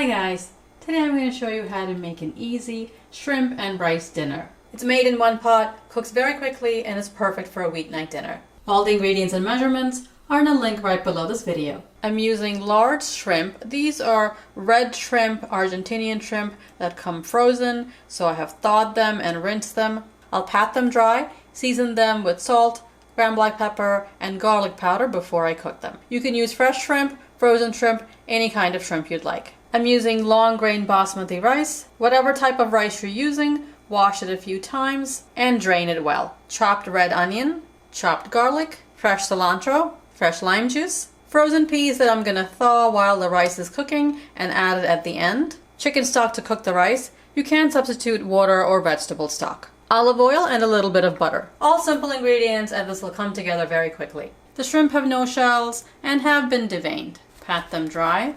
Hi guys! Today I'm going to show you how to make an easy shrimp and rice dinner. It's made in one pot, cooks very quickly, and is perfect for a weeknight dinner. All the ingredients and measurements are in a link right below this video. I'm using large shrimp. These are red shrimp, Argentinian shrimp that come frozen, so I have thawed them and rinsed them. I'll pat them dry, season them with salt, ground black pepper, and garlic powder before I cook them. You can use fresh shrimp, frozen shrimp, any kind of shrimp you'd like. I'm using long grain basmati rice. Whatever type of rice you're using, wash it a few times and drain it well. Chopped red onion, chopped garlic, fresh cilantro, fresh lime juice, frozen peas that I'm gonna thaw while the rice is cooking and add it at the end. Chicken stock to cook the rice. You can substitute water or vegetable stock. Olive oil and a little bit of butter. All simple ingredients, and this will come together very quickly. The shrimp have no shells and have been deveined. Pat them dry.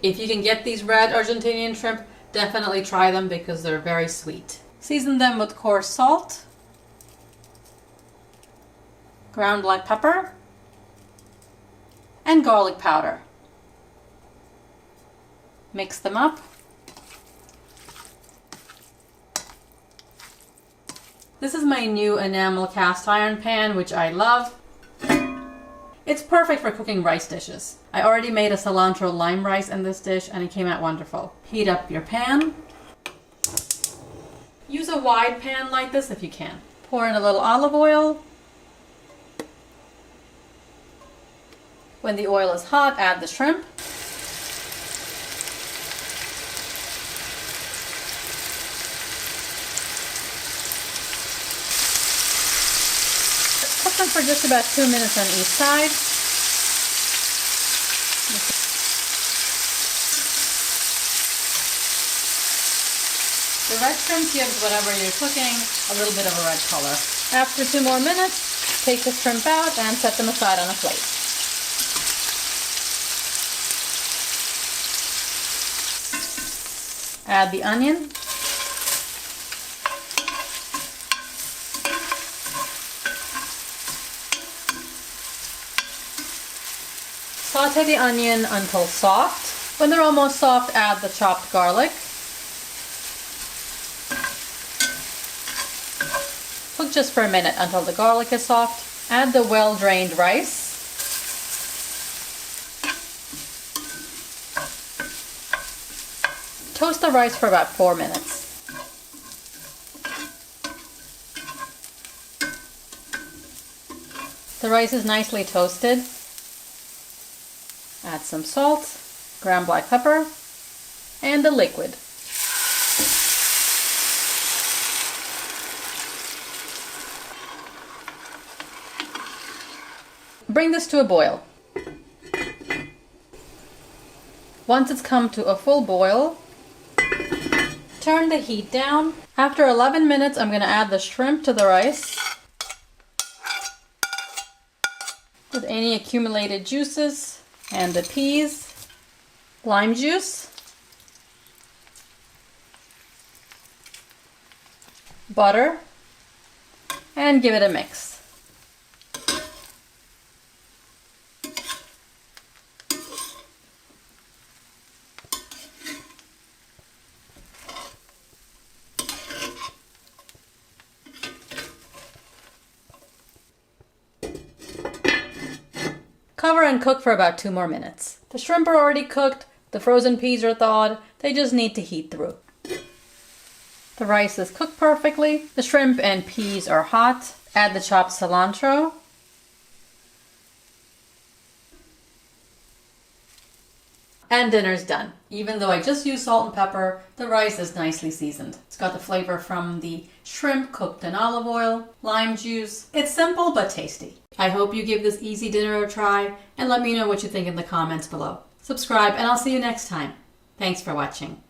If you can get these red Argentinian shrimp, definitely try them because they're very sweet. Season them with coarse salt, ground black pepper, and garlic powder. Mix them up. This is my new enamel cast iron pan, which I love. It's perfect for cooking rice dishes. I already made a cilantro lime rice in this dish and it came out wonderful. Heat up your pan. Use a wide pan like this if you can. Pour in a little olive oil. When the oil is hot, add the shrimp. Cook them for just about 2 minutes on each side. The red shrimp gives whatever you're cooking a little bit of a red color. After 2 more minutes, take the shrimp out and set them aside on a plate. Add the onion. Sauté the onion until soft. When they're almost soft, add the chopped garlic. Cook just for a minute until the garlic is soft. Add the well-drained rice. Toast the rice for about 4 minutes. The rice is nicely toasted. Add some salt, ground black pepper, and the liquid. Bring this to a boil. Once it's come to a full boil, turn the heat down. After 11 minutes, I'm going to add the shrimp to the rice with any accumulated juices and the peas, lime juice, butter, and give it a mix. Cover and cook for about 2 more minutes. The shrimp are already cooked, the frozen peas are thawed, they just need to heat through. The rice is cooked perfectly, the shrimp and peas are hot. Add the chopped cilantro. And dinner's done. Even though I just used salt and pepper, the rice is nicely seasoned. It's got the flavor from the shrimp cooked in olive oil, lime juice. It's simple but tasty. I hope you give this easy dinner a try and let me know what you think in the comments below. Subscribe and I'll see you next time. Thanks for watching.